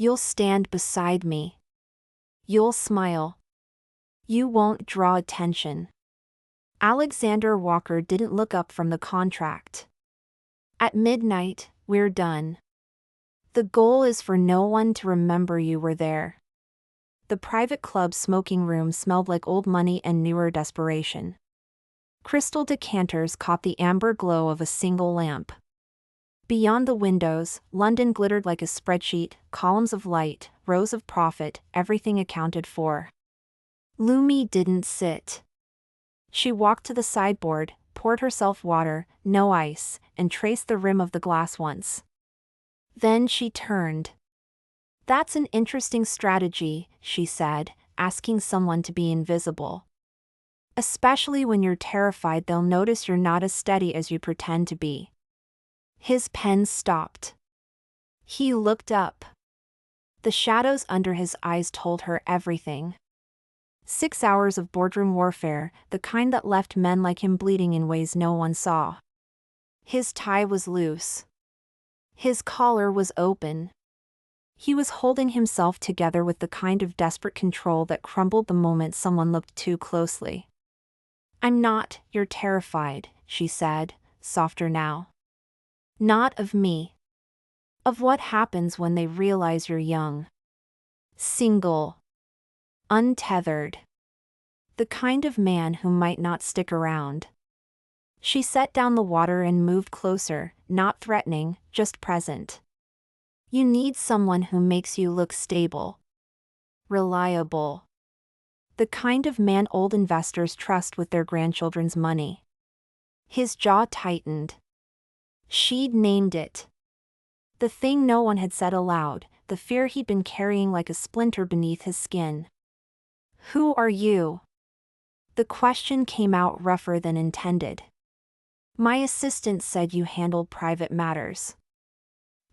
You'll stand beside me. You'll smile. You won't draw attention. Alexander Walker didn't look up from the contract. At midnight, we're done. The goal is for no one to remember you were there. The private club smoking room smelled like old money and newer desperation. Crystal decanters caught the amber glow of a single lamp. Beyond the windows, London glittered like a spreadsheet, columns of light, rows of profit, everything accounted for. Lumi didn't sit. She walked to the sideboard, poured herself water, no ice, and traced the rim of the glass once. Then she turned. "That's an interesting strategy," she said, asking someone to be invisible. "Especially when you're terrified they'll notice you're not as steady as you pretend to be." His pen stopped. He looked up. The shadows under his eyes told her everything. 6 hours of boardroom warfare, the kind that left men like him bleeding in ways no one saw. His tie was loose. His collar was open. He was holding himself together with the kind of desperate control that crumbled the moment someone looked too closely. "I'm not, you're terrified," she said, softer now. "Not of me. Of what happens when they realize you're young. Single. Untethered. The kind of man who might not stick around." She set down the water and moved closer, not threatening, just present. "You need someone who makes you look stable. Reliable. The kind of man old investors trust with their grandchildren's money." His jaw tightened. She'd named it. The thing no one had said aloud, the fear he'd been carrying like a splinter beneath his skin. "Who are you?" The question came out rougher than intended. "My assistant said you handled private matters.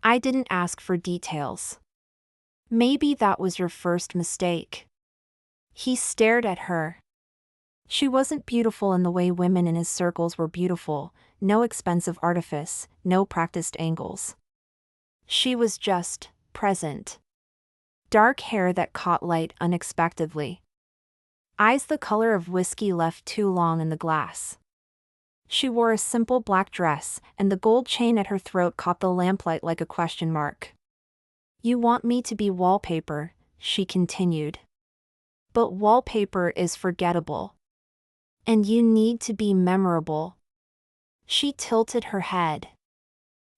I didn't ask for details." "Maybe that was your first mistake." He stared at her. She wasn't beautiful in the way women in his circles were beautiful, no expensive artifice, no practiced angles. She was just present. Dark hair that caught light unexpectedly. Eyes the color of whiskey left too long in the glass. She wore a simple black dress, and the gold chain at her throat caught the lamplight like a question mark. "You want me to be wallpaper," she continued. "But wallpaper is forgettable. And you need to be memorable." She tilted her head.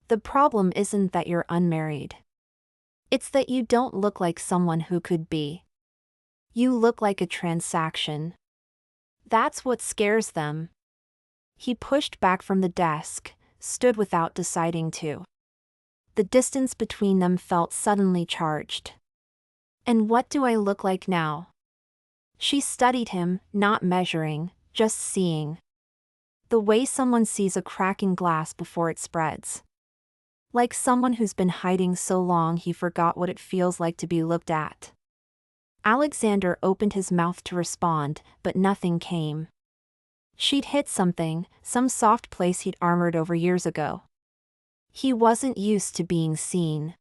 "The problem isn't that you're unmarried. It's that you don't look like someone who could be. You look like a transaction. That's what scares them." He pushed back from the desk, stood without deciding to. The distance between them felt suddenly charged. "And what do I look like now?" She studied him, not measuring, just seeing. The way someone sees a crack in glass before it spreads. Like someone who's been hiding so long he forgot what it feels like to be looked at. Alexander opened his mouth to respond, but nothing came. She'd hit something, some soft place he'd armored over years ago. He wasn't used to being seen.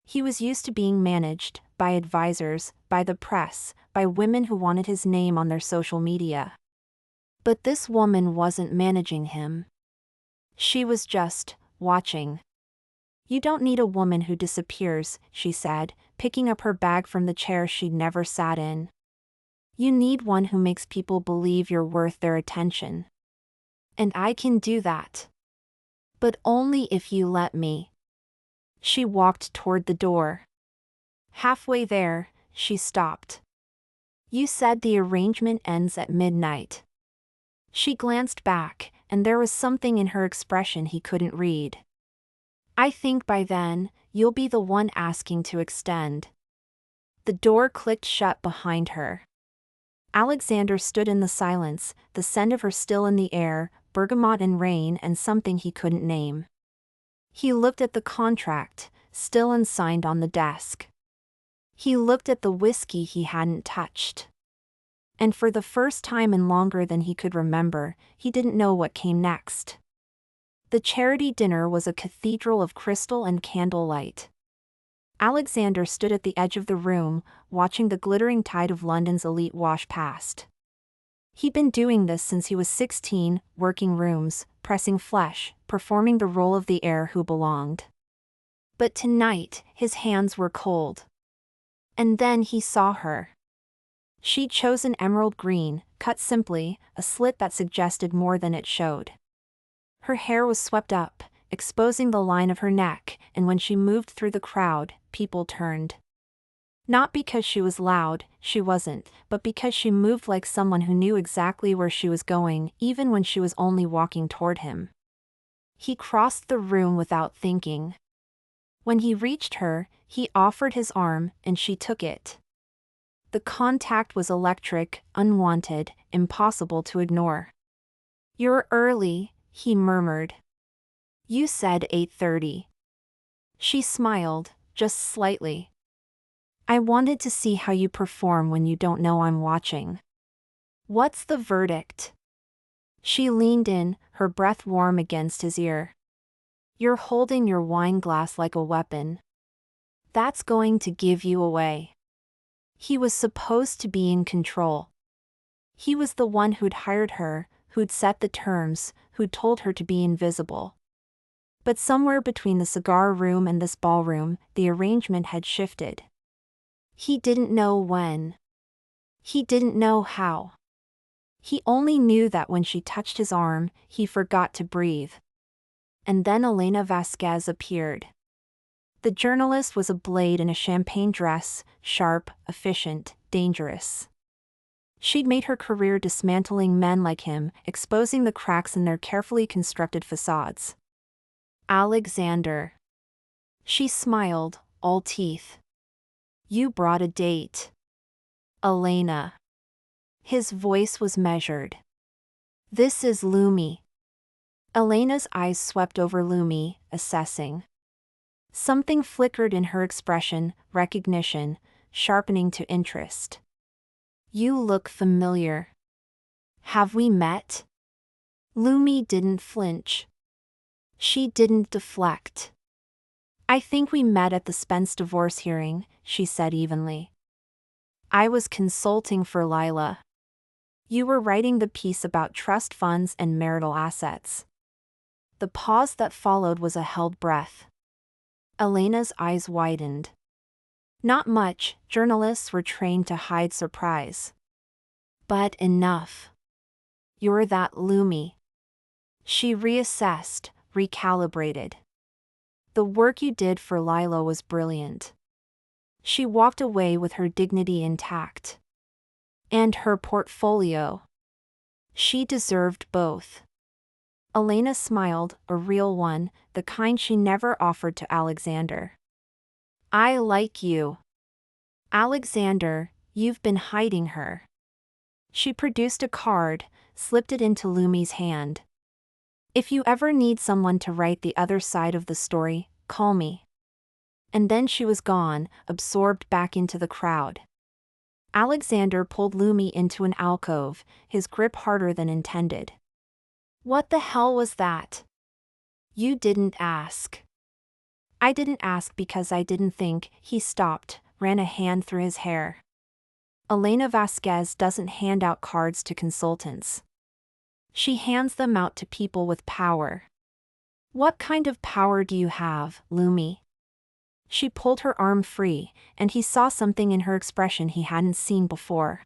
He was used to being managed, by advisors, by the press, by women who wanted his name on their social media. But this woman wasn't managing him. She was just watching. "You don't need a woman who disappears," she said, picking up her bag from the chair she'd never sat in. "You need one who makes people believe you're worth their attention. And I can do that. But only if you let me." She walked toward the door. Halfway there, she stopped. "You said the arrangement ends at midnight." She glanced back, and there was something in her expression he couldn't read. "I think by then, you'll be the one asking to extend." The door clicked shut behind her. Alexander stood in the silence, the scent of her still in the air, bergamot and rain and something he couldn't name. He looked at the contract, still unsigned on the desk. He looked at the whiskey he hadn't touched. And for the first time in longer than he could remember, he didn't know what came next. The charity dinner was a cathedral of crystal and candlelight. Alexander stood at the edge of the room, watching the glittering tide of London's elite wash past. He'd been doing this since he was 16, working rooms, pressing flesh, performing the role of the heir who belonged. But tonight, his hands were cold. And then he saw her. She'd chosen emerald green, cut simply, a slit that suggested more than it showed. Her hair was swept up, exposing the line of her neck, and when she moved through the crowd, people turned. Not because she was loud, she wasn't, but because she moved like someone who knew exactly where she was going, even when she was only walking toward him. He crossed the room without thinking. When he reached her, he offered his arm, and she took it. The contact was electric, unwanted, impossible to ignore. "You're early," he murmured. "You said 8:30. She smiled, just slightly. "I wanted to see how you perform when you don't know I'm watching." "What's the verdict?" She leaned in, her breath warm against his ear. "You're holding your wine glass like a weapon. That's going to give you away." He was supposed to be in control. He was the one who'd hired her, who'd set the terms, who'd told her to be invisible. But somewhere between the cigar room and this ballroom, the arrangement had shifted. He didn't know when. He didn't know how. He only knew that when she touched his arm, he forgot to breathe. And then Elena Vasquez appeared. The journalist was a blade in a champagne dress, sharp, efficient, dangerous. She'd made her career dismantling men like him, exposing the cracks in their carefully constructed facades. "Alexander." She smiled, all teeth. "You brought a date." "Elena." His voice was measured. "This is Lumi." Elena's eyes swept over Lumi, assessing. Something flickered in her expression, recognition, sharpening to interest. "You look familiar. Have we met?" Lumi didn't flinch. She didn't deflect. "I think we met at the Spence divorce hearing," she said evenly. "I was consulting for Lila. You were writing the piece about trust funds and marital assets." The pause that followed was a held breath. Elena's eyes widened. Not much, journalists were trained to hide surprise. "But enough. You're that Lumi." She reassessed, recalibrated. "The work you did for Lila was brilliant." She walked away with her dignity intact. And her portfolio. She deserved both. Elena smiled, a real one, the kind she never offered to Alexander. "I like you." "Alexander, you've been hiding her." She produced a card, slipped it into Lumi's hand. "If you ever need someone to write the other side of the story, call me." And then she was gone, absorbed back into the crowd. Alexander pulled Lumi into an alcove, his grip harder than intended. "What the hell was that?" "You didn't ask." "I didn't ask because I didn't think." He stopped, ran a hand through his hair. "Elena Vasquez doesn't hand out cards to consultants. She hands them out to people with power." "What kind of power do you have, Lumi?" She pulled her arm free, and he saw something in her expression he hadn't seen before.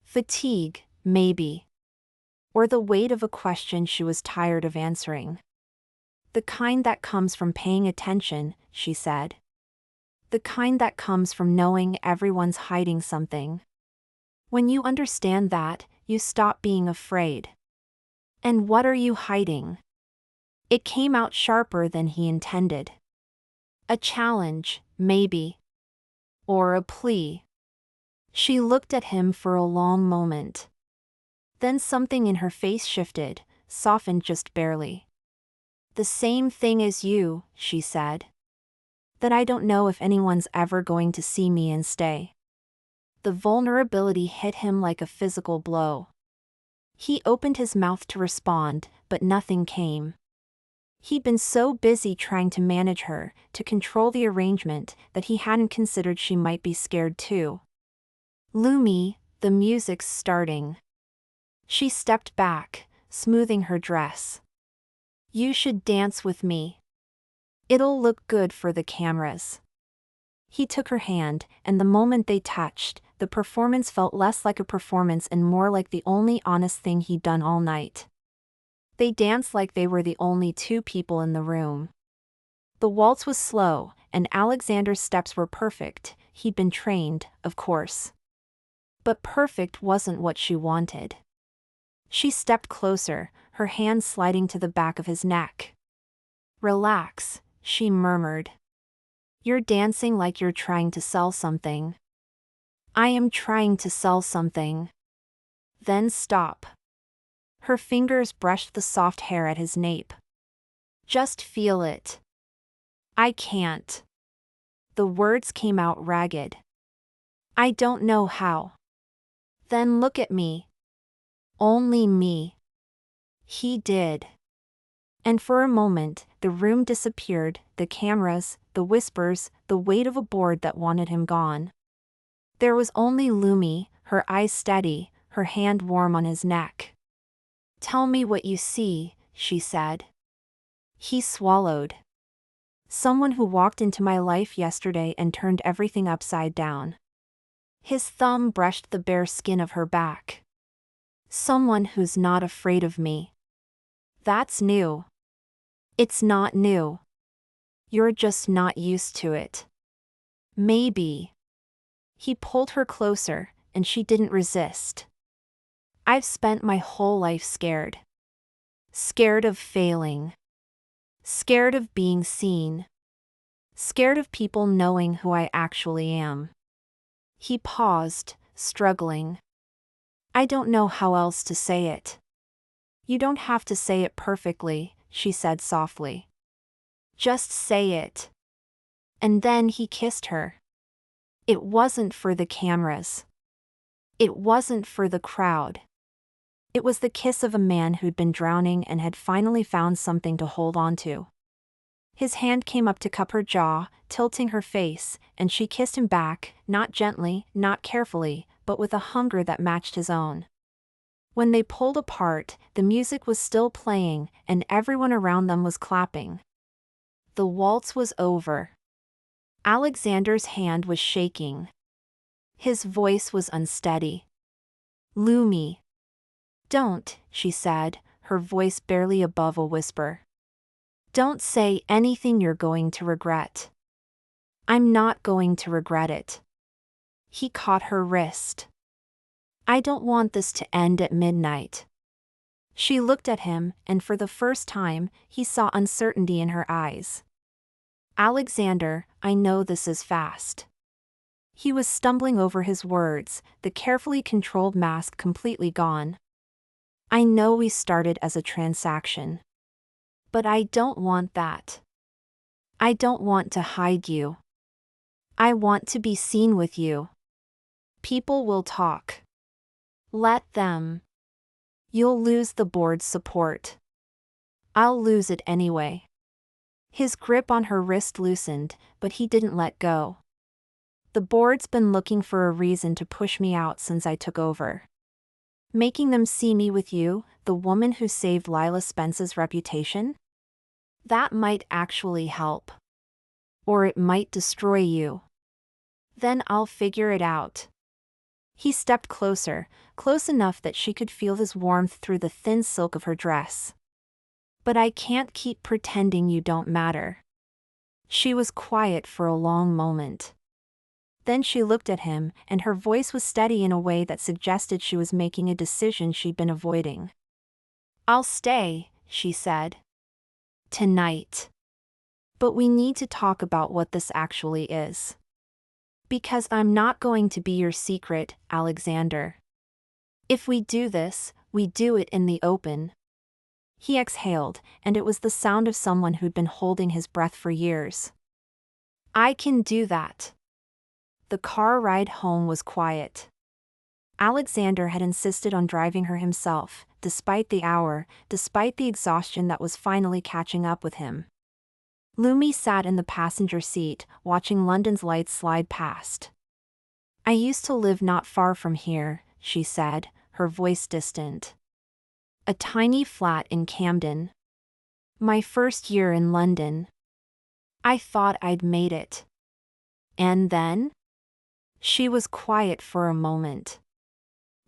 Fatigue, maybe. Or the weight of a question she was tired of answering. "The kind that comes from paying attention," she said. "The kind that comes from knowing everyone's hiding something. When you understand that, you stop being afraid." "And what are you hiding?" It came out sharper than he intended. "A challenge, maybe. Or a plea." She looked at him for a long moment. Then something in her face shifted, softened just barely. "The same thing as you," she said. "That I don't know if anyone's ever going to see me and stay." The vulnerability hit him like a physical blow. He opened his mouth to respond, but nothing came. He'd been so busy trying to manage her, to control the arrangement, that he hadn't considered she might be scared too. Lumi, the music's starting. She stepped back, smoothing her dress. You should dance with me. It'll look good for the cameras. He took her hand, and the moment they touched, the performance felt less like a performance and more like the only honest thing he'd done all night. They danced like they were the only two people in the room. The waltz was slow, and Alexander's steps were perfect. He'd been trained, of course. But perfect wasn't what she wanted. She stepped closer, her hand sliding to the back of his neck. Relax, she murmured. You're dancing like you're trying to sell something. I am trying to sell something. Then stop. Her fingers brushed the soft hair at his nape. Just feel it. I can't. The words came out ragged. I don't know how. Then look at me. Only me. He did. And for a moment, the room disappeared, the cameras, the whispers, the weight of a board that wanted him gone. There was only Lumi, her eyes steady, her hand warm on his neck. Tell me what you see, she said. He swallowed. Someone who walked into my life yesterday and turned everything upside down. His thumb brushed the bare skin of her back. Someone who's not afraid of me. That's new. It's not new. You're just not used to it. Maybe. He pulled her closer, and she didn't resist. I've spent my whole life scared. Scared of failing. Scared of being seen. Scared of people knowing who I actually am. He paused, struggling. I don't know how else to say it. You don't have to say it perfectly, she said softly. Just say it. And then he kissed her. It wasn't for the cameras. It wasn't for the crowd. It was the kiss of a man who'd been drowning and had finally found something to hold on to. His hand came up to cup her jaw, tilting her face, and she kissed him back, not gently, not carefully, but with a hunger that matched his own. When they pulled apart, the music was still playing, and everyone around them was clapping. The waltz was over. Alexander's hand was shaking. His voice was unsteady. Lumi. Don't, she said, her voice barely above a whisper. Don't say anything you're going to regret. I'm not going to regret it. He caught her wrist. I don't want this to end at midnight. She looked at him, and for the first time, he saw uncertainty in her eyes. Alexander, I know this is fast. He was stumbling over his words, the carefully controlled mask completely gone. I know we started as a transaction. But I don't want that. I don't want to hide you. I want to be seen with you. People will talk. Let them. You'll lose the board's support. I'll lose it anyway. His grip on her wrist loosened, but he didn't let go. The board's been looking for a reason to push me out since I took over. Making them see me with you, the woman who saved Lila Spence's reputation? That might actually help. Or it might destroy you. Then I'll figure it out. He stepped closer, close enough that she could feel his warmth through the thin silk of her dress. But I can't keep pretending you don't matter. She was quiet for a long moment. Then she looked at him, and her voice was steady in a way that suggested she was making a decision she'd been avoiding. I'll stay, she said. Tonight. But we need to talk about what this actually is. Because I'm not going to be your secret, Alexander. If we do this, we do it in the open. He exhaled, and it was the sound of someone who'd been holding his breath for years. I can do that. The car ride home was quiet. Alexander had insisted on driving her himself, despite the hour, despite the exhaustion that was finally catching up with him. Lumi sat in the passenger seat, watching London's lights slide past. "I used to live not far from here," she said, her voice distant. "A tiny flat in Camden. My first year in London. I thought I'd made it. And then?" She was quiet for a moment.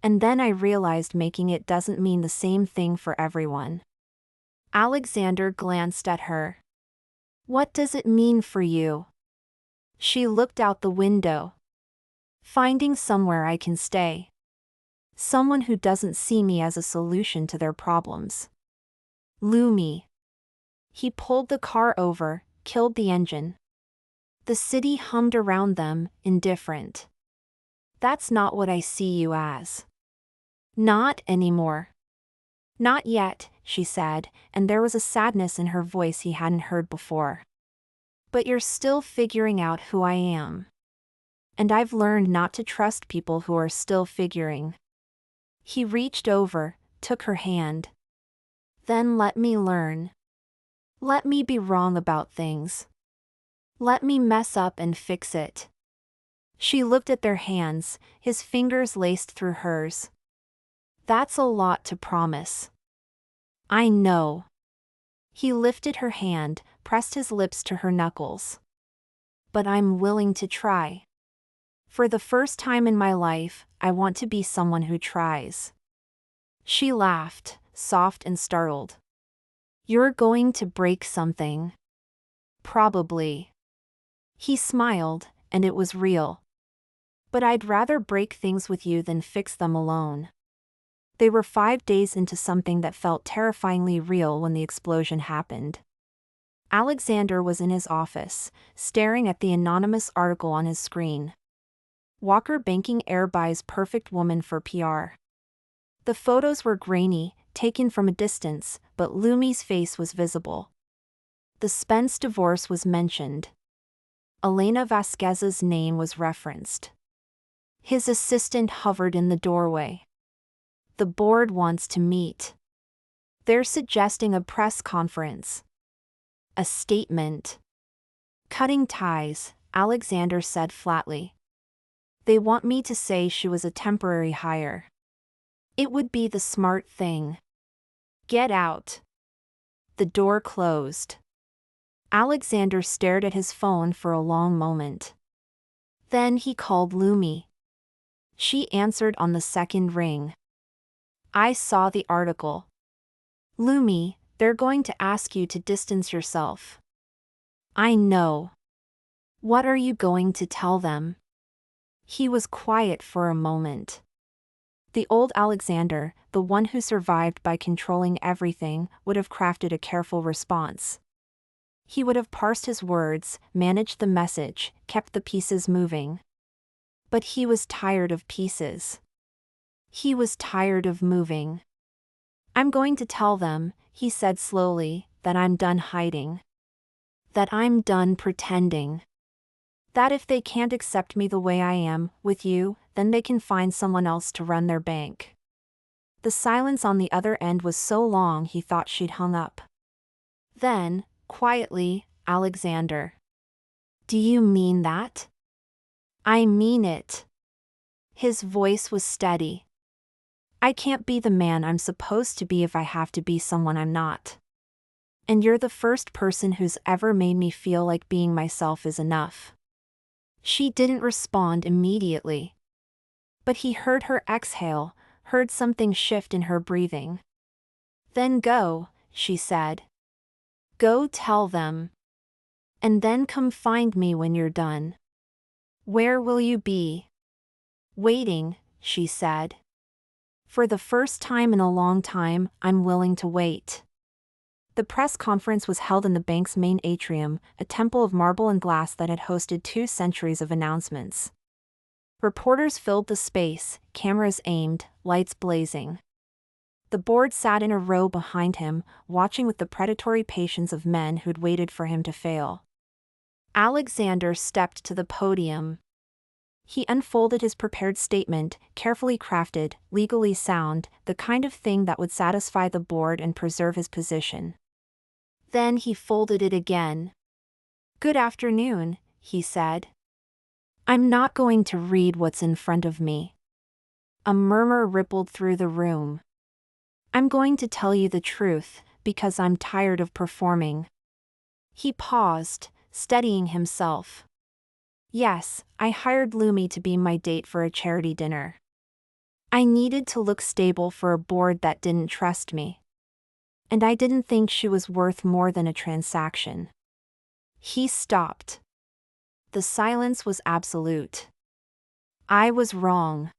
"And then I realized making it doesn't mean the same thing for everyone." Alexander glanced at her. "What does it mean for you?" She looked out the window. "Finding somewhere I can stay. Someone who doesn't see me as a solution to their problems." Lumi. He pulled the car over, killed the engine. The city hummed around them, indifferent. "That's not what I see you as." "Not anymore." "Not yet," she said, and there was a sadness in her voice he hadn't heard before. "But you're still figuring out who I am. And I've learned not to trust people who are still figuring." He reached over, took her hand. "Then let me learn. Let me be wrong about things. Let me mess up and fix it." She looked at their hands, his fingers laced through hers. "That's a lot to promise." "I know." He lifted her hand, pressed his lips to her knuckles. "But I'm willing to try. For the first time in my life, I want to be someone who tries." She laughed, soft and startled. "You're going to break something." "Probably." He smiled, and it was real. "But I'd rather break things with you than fix them alone." They were 5 days into something that felt terrifyingly real when the explosion happened. Alexander was in his office, staring at the anonymous article on his screen. Walker Banking Air buys perfect woman for PR. The photos were grainy, taken from a distance, but Lumi's face was visible. The Spence divorce was mentioned. Elena Vasquez's name was referenced. His assistant hovered in the doorway. "The board wants to meet. They're suggesting a press conference. A statement." "Cutting ties," Alexander said flatly. "They want me to say she was a temporary hire. It would be the smart thing. Get out." The door closed. Alexander stared at his phone for a long moment. Then he called Lumi. She answered on the second ring. "I saw the article." "Lumi, they're going to ask you to distance yourself." "I know. What are you going to tell them?" He was quiet for a moment. The old Alexander, the one who survived by controlling everything, would have crafted a careful response. He would have parsed his words, managed the message, kept the pieces moving. But he was tired of pieces. He was tired of moving. "I'm going to tell them," he said slowly, "that I'm done hiding. That I'm done pretending. That if they can't accept me the way I am, with you, then they can find someone else to run their bank." The silence on the other end was so long he thought she'd hung up. Then, quietly, "Alexander. Do you mean that?" "I mean it." His voice was steady. "I can't be the man I'm supposed to be if I have to be someone I'm not. And you're the first person who's ever made me feel like being myself is enough." She didn't respond immediately. But he heard her exhale, heard something shift in her breathing. "Then go," she said. "Go tell them. And then come find me when you're done." "Where will you be?" "Waiting," she said. "For the first time in a long time, I'm willing to wait." The press conference was held in the bank's main atrium, a temple of marble and glass that had hosted 2 centuries of announcements. Reporters filled the space, cameras aimed, lights blazing. The board sat in a row behind him, watching with the predatory patience of men who'd waited for him to fail. Alexander stepped to the podium. He unfolded his prepared statement, carefully crafted, legally sound, the kind of thing that would satisfy the board and preserve his position. Then he folded it again. "Good afternoon," he said. "I'm not going to read what's in front of me." A murmur rippled through the room. "I'm going to tell you the truth, because I'm tired of performing." He paused, steadying himself. "Yes, I hired Lumi to be my date for a charity dinner. I needed to look stable for a board that didn't trust me. And I didn't think she was worth more than a transaction." He stopped. The silence was absolute. "I was wrong."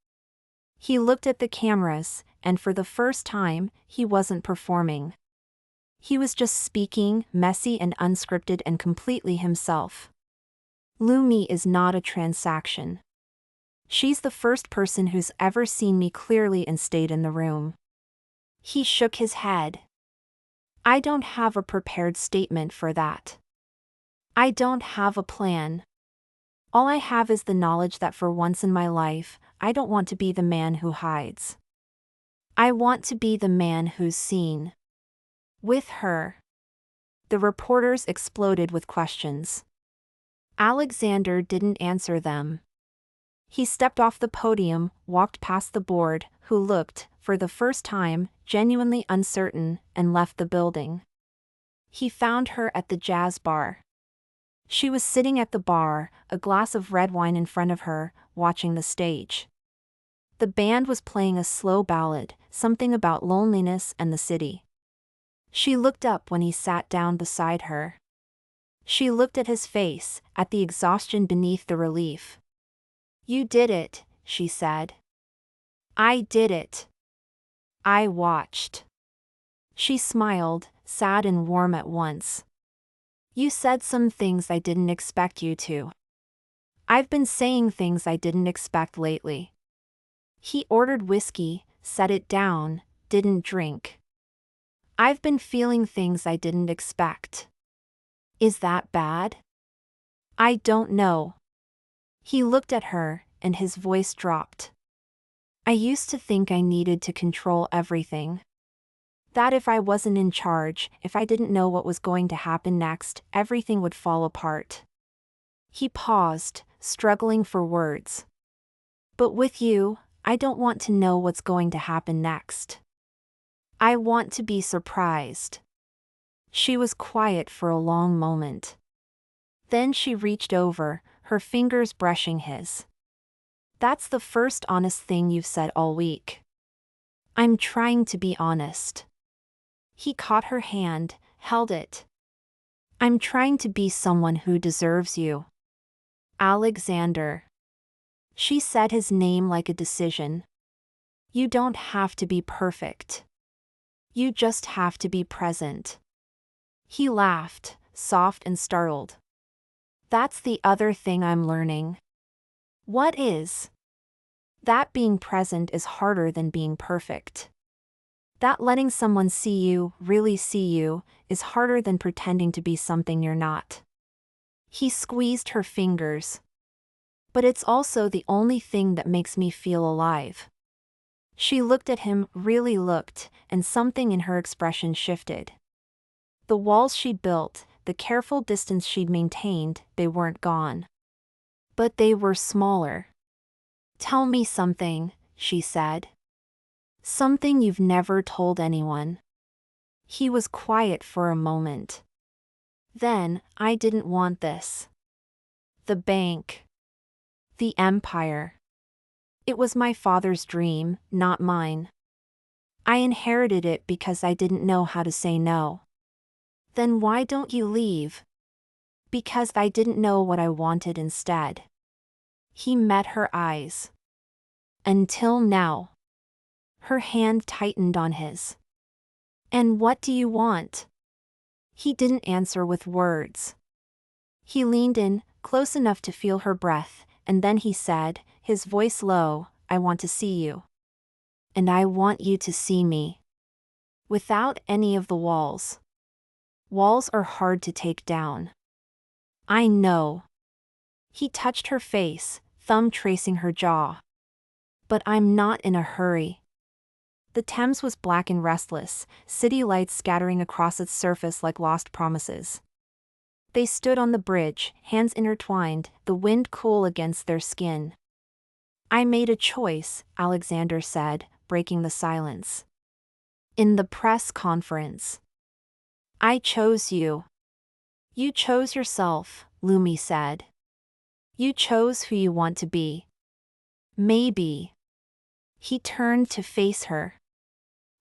He looked at the cameras, and for the first time, he wasn't performing. He was just speaking, messy and unscripted and completely himself. "Lumi is not a transaction. She's the first person who's ever seen me clearly and stayed in the room." He shook his head. "I don't have a prepared statement for that. I don't have a plan. All I have is the knowledge that for once in my life, I don't want to be the man who hides. I want to be the man who's seen." With her. The reporters exploded with questions. Alexander didn't answer them. He stepped off the podium, walked past the board, who looked, for the first time, genuinely uncertain, and left the building. He found her at the jazz bar. She was sitting at the bar, a glass of red wine in front of her, watching the stage. The band was playing a slow ballad, something about loneliness and the city. She looked up when he sat down beside her. She looked at his face, at the exhaustion beneath the relief. "You did it," she said. "I did it. I watched." She smiled, sad and warm at once. "You said some things I didn't expect you to." "I've been saying things I didn't expect lately." He ordered whiskey, set it down, didn't drink. "I've been feeling things I didn't expect." "Is that bad?" "I don't know." He looked at her, and his voice dropped. "I used to think I needed to control everything. That if I wasn't in charge, if I didn't know what was going to happen next, everything would fall apart." He paused, struggling for words. "But with you, I don't want to know what's going to happen next. I want to be surprised." She was quiet for a long moment. Then she reached over, her fingers brushing his. "That's the first honest thing you've said all week." "I'm trying to be honest." He caught her hand, held it. "I'm trying to be someone who deserves you." "Alexander." She said his name like a decision. "You don't have to be perfect. You just have to be present." He laughed, soft and startled. "That's the other thing I'm learning." "What is?" "That being present is harder than being perfect. That letting someone see you, really see you, is harder than pretending to be something you're not." He squeezed her fingers. "But it's also the only thing that makes me feel alive." She looked at him, really looked, and something in her expression shifted. The walls she'd built, the careful distance she'd maintained, they weren't gone. But they were smaller. "Tell me something," she said. "Something you've never told anyone." He was quiet for a moment. Then, "I didn't want this. The bank. The empire. It was my father's dream, not mine. I inherited it because I didn't know how to say no." "Then why don't you leave?" "Because I didn't know what I wanted instead." He met her eyes. "Until now." Her hand tightened on his. "And what do you want?" He didn't answer with words. He leaned in, close enough to feel her breath, and then he said, his voice low, "I want to see you. And I want you to see me. Without any of the walls. Walls are hard to take down." "I know." He touched her face, thumb tracing her jaw. But I'm not in a hurry. The Thames was black and restless, city lights scattering across its surface like lost promises. They stood on the bridge, hands intertwined, the wind cool against their skin. I made a choice, Alexander said, breaking the silence. In the press conference. I chose you. You chose yourself, Lumi said. You chose who you want to be. Maybe. He turned to face her.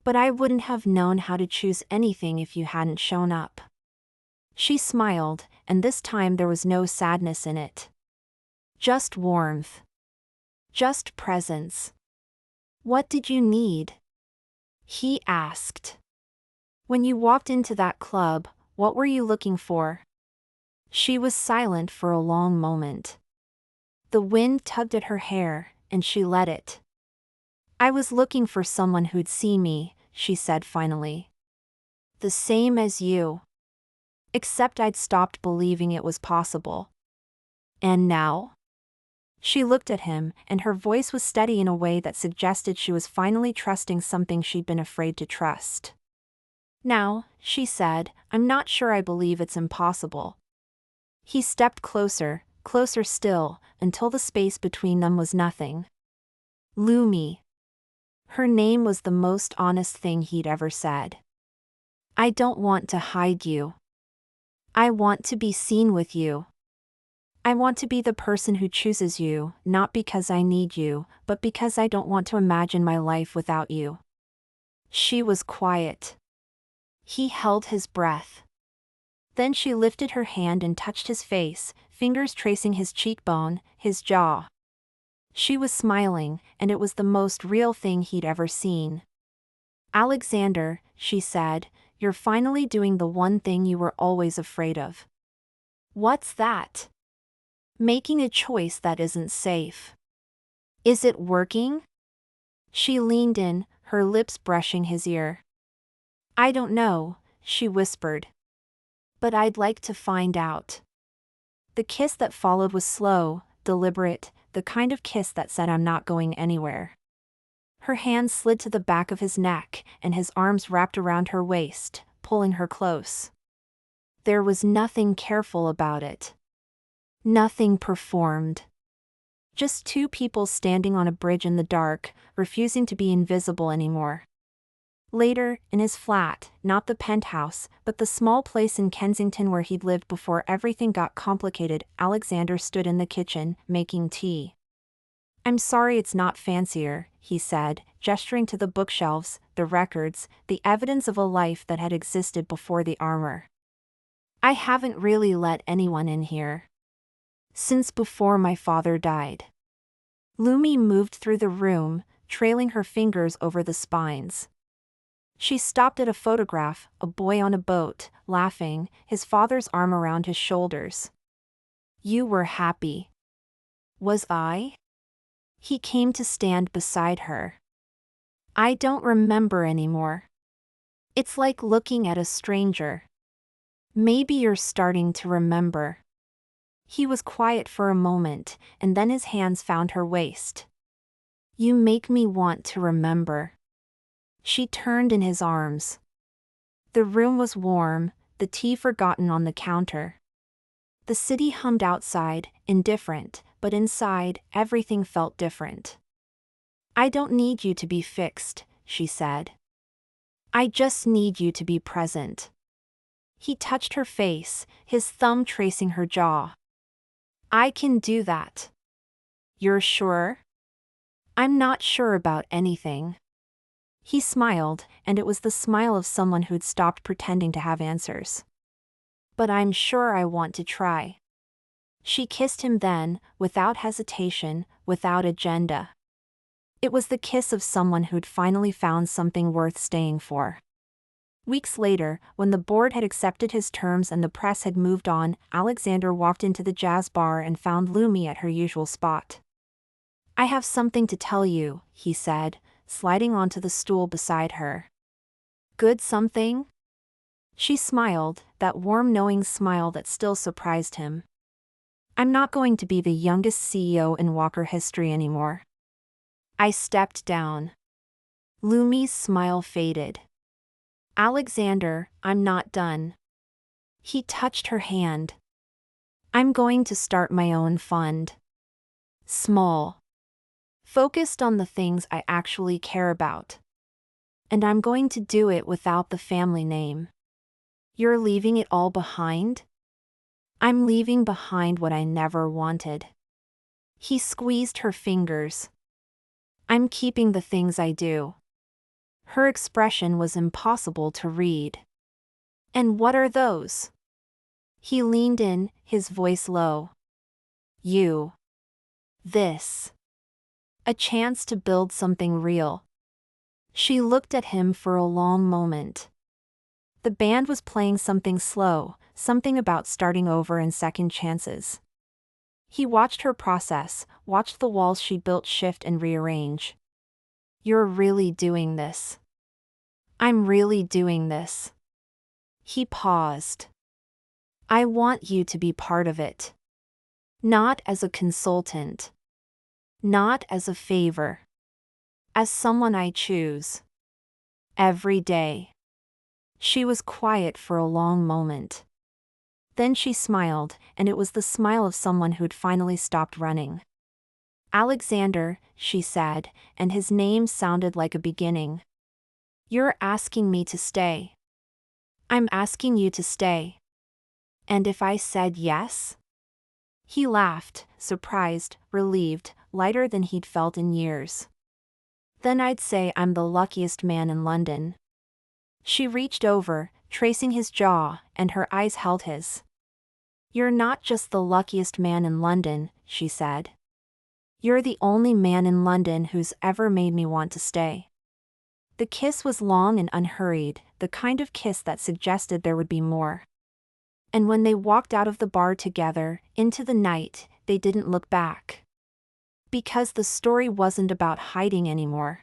But I wouldn't have known how to choose anything if you hadn't shown up. She smiled, and this time there was no sadness in it. Just warmth. Just presence. What did you need? He asked. When you walked into that club, what were you looking for? She was silent for a long moment. The wind tugged at her hair, and she let it. I was looking for someone who'd see me, she said finally. The same as you. Except I'd stopped believing it was possible. And now? She looked at him, and her voice was steady in a way that suggested she was finally trusting something she'd been afraid to trust. Now, she said, I'm not sure I believe it's impossible. He stepped closer, closer still, until the space between them was nothing. Lumi. Her name was the most honest thing he'd ever said. I don't want to hide you. I want to be seen with you. I want to be the person who chooses you, not because I need you, but because I don't want to imagine my life without you. She was quiet. He held his breath. Then she lifted her hand and touched his face, fingers tracing his cheekbone, his jaw. She was smiling, and it was the most real thing he'd ever seen. Alexander, she said, you're finally doing the one thing you were always afraid of. What's that? Making a choice that isn't safe. Is it working? She leaned in, her lips brushing his ear. I don't know, she whispered. But I'd like to find out. The kiss that followed was slow, deliberate, the kind of kiss that said I'm not going anywhere. Her hands slid to the back of his neck, and his arms wrapped around her waist, pulling her close. There was nothing careful about it. Nothing performed. Just two people standing on a bridge in the dark, refusing to be invisible anymore. Later, in his flat, not the penthouse, but the small place in Kensington where he'd lived before everything got complicated, Alexander stood in the kitchen, making tea. I'm sorry it's not fancier, he said, gesturing to the bookshelves, the records, the evidence of a life that had existed before the armor. I haven't really let anyone in here. Since before my father died. Lumi moved through the room, trailing her fingers over the spines. She stopped at a photograph, a boy on a boat, laughing, his father's arm around his shoulders. You were happy. Was I? He came to stand beside her. I don't remember anymore. It's like looking at a stranger. Maybe you're starting to remember. He was quiet for a moment, and then his hands found her waist. You make me want to remember. She turned in his arms. The room was warm, the tea forgotten on the counter. The city hummed outside, indifferent, but inside, everything felt different. I don't need you to be fixed, she said. I just need you to be present. He touched her face, his thumb tracing her jaw. I can do that. You're sure? I'm not sure about anything. He smiled, and it was the smile of someone who'd stopped pretending to have answers. But I'm sure I want to try. She kissed him then, without hesitation, without agenda. It was the kiss of someone who'd finally found something worth staying for. Weeks later, when the board had accepted his terms and the press had moved on, Alexander walked into the jazz bar and found Lumi at her usual spot. I have something to tell you, he said, sliding onto the stool beside her. Good something? She smiled, that warm knowing smile that still surprised him. I'm not going to be the youngest CEO in Walker history anymore. I stepped down. Lumi's smile faded. Alexander, I'm not done. He touched her hand. I'm going to start my own fund. Small. Focused on the things I actually care about. And I'm going to do it without the family name. You're leaving it all behind? I'm leaving behind what I never wanted. He squeezed her fingers. I'm keeping the things I do. Her expression was impossible to read. And what are those? He leaned in, his voice low. You. This. A chance to build something real. She looked at him for a long moment. The band was playing something slow, something about starting over and second chances. He watched her process, watched the walls she built shift and rearrange. You're really doing this. I'm really doing this. He paused. I want you to be part of it. Not as a consultant. Not as a favor. As someone I choose. Every day. She was quiet for a long moment. Then she smiled, and it was the smile of someone who'd finally stopped running. Alexander, she said, and his name sounded like a beginning. You're asking me to stay. I'm asking you to stay. And if I said yes? He laughed, surprised, relieved, lighter than he'd felt in years. Then I'd say I'm the luckiest man in London. She reached over, tracing his jaw, and her eyes held his. You're not just the luckiest man in London, she said. You're the only man in London who's ever made me want to stay. The kiss was long and unhurried, the kind of kiss that suggested there would be more. And when they walked out of the bar together, into the night, they didn't look back. Because the story wasn't about hiding anymore.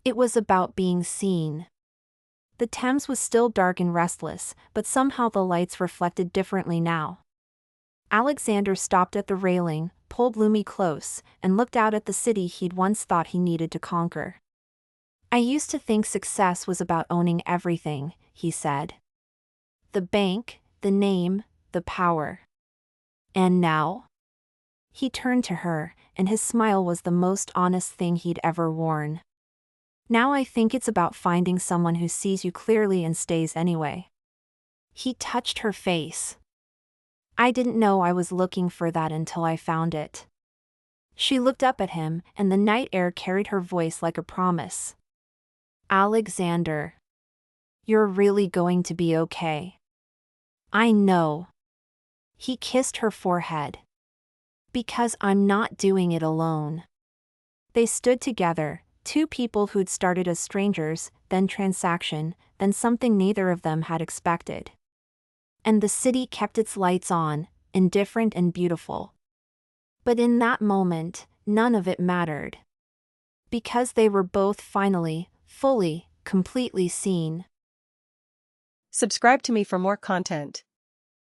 It was about being seen. The Thames was still dark and restless, but somehow the lights reflected differently now. Alexander stopped at the railing, pulled Lumi close, and looked out at the city he'd once thought he needed to conquer. I used to think success was about owning everything, he said. The bank, the name, the power. And now? He turned to her, and his smile was the most honest thing he'd ever worn. Now I think it's about finding someone who sees you clearly and stays anyway. He touched her face. I didn't know I was looking for that until I found it. She looked up at him, and the night air carried her voice like a promise. Alexander. You're really going to be okay. I know. He kissed her forehead. Because I'm not doing it alone. They stood together, two people who'd started as strangers, then transaction, then something neither of them had expected. And the city kept its lights on, indifferent and beautiful. But in that moment, none of it mattered. Because they were both finally, fully, completely seen. Subscribe to me for more content.